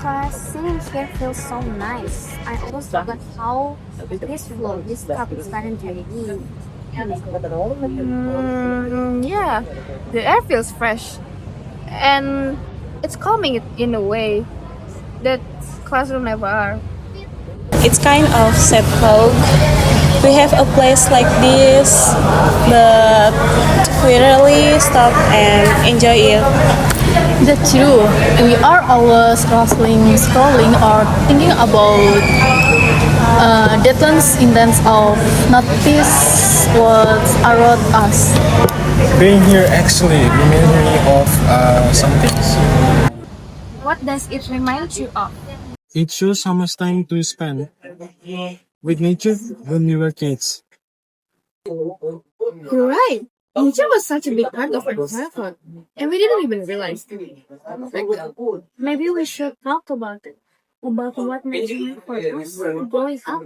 because sitting here feels so nice. I almost forgot how peaceful this cup is currently. Yeah, the air feels fresh, and it's calming in a way that classroom never are. It's kind of sad fog. We have a place like this, but we rarely stop and enjoy it. That's true. We are always scrolling, or thinking about deadlines in terms of notice what around us. Being here actually reminds me of some things. What does it remind you of? It shows how much time to spend with nature when we were kids. You're right. Nature was such a big part of our childhood, and we didn't even realize. Maybe we should talk about it. About what nature meant for us growing up.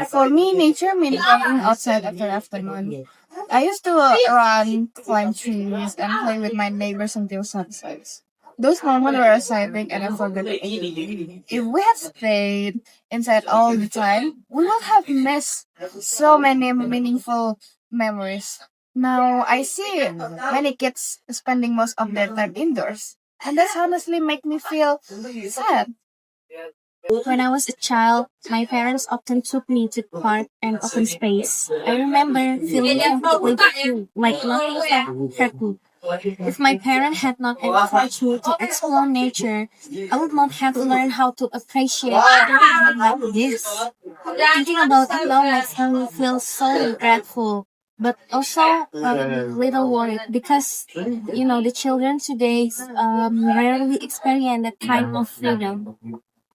For me, nature means playing outside after afternoon. I used to run, climb trees, and play with my neighbors until sunset. Those moments were exciting and unforgettable. If we had stayed inside all the time, we would have missed so many meaningful memories. Now I see many kids spending most of their time indoors, and that's honestly make me feel sad. When I was a child, my parents often took me to park and open space. I remember feeling completely free, like nothing hurt me. If my parent had not encouraged me to explore nature, I would not have learned how to appreciate everything like this. Thinking about it now makes me feel so grateful, but also a little worried because the children today rarely experience that kind of freedom.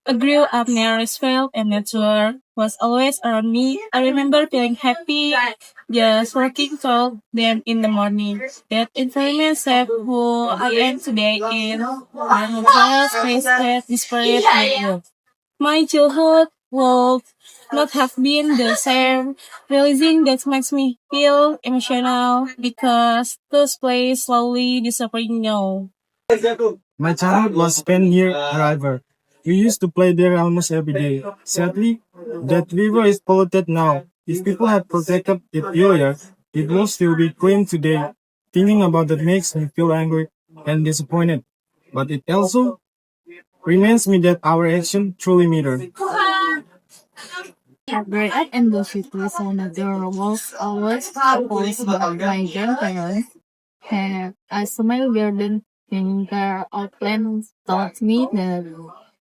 I grew up near Roosevelt and nature was always around me. I remember feeling happy just walking through them in the morning. That environment shaped who I am today in a trial space that disparate network. My childhood would not have been the same. Realizing that makes me feel emotional because those places slowly disappearing now. My childhood was spent near a river. We used to play there almost every day. Sadly, that river is polluted now. If people had protected it earlier, it would still be clean today. Thinking about that makes me feel angry and disappointed. But it also reminds me that our action truly matter. Growing up in the cities, another was always supposed by my grandparents. And a small garden in their outlands taught me that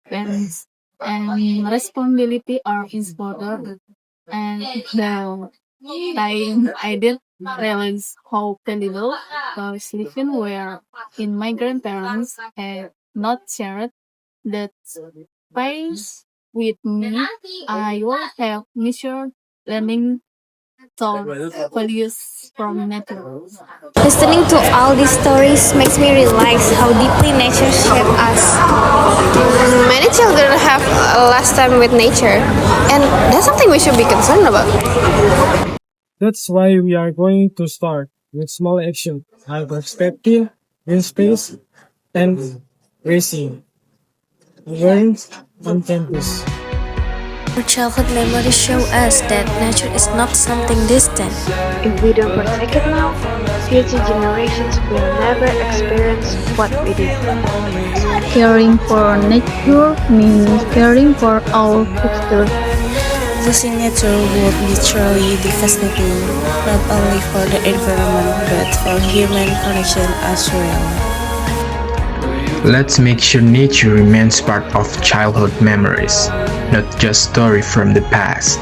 parents and responsibility are important. And the time I did realize how valuable the situation were in my grandparents had not shared that space with me. I would have measured learning thought values from nature. Listening to all these stories makes me realize how deeply nature shaped us. Many children have less time with nature, and that's something we should be concerned about. That's why we are going to start with small action, high perspective, green space, and racing. Learn on campus. Our childhood memories show us that nature is not something distant. If we don't protect it now, future generations will never experience what we did. Caring for nature means caring for our future. Losing nature would be truly devastating, not only for the environment but for human connection as well. Let's make sure nature remains part of childhood memories, not just story from the past.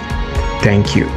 Thank you.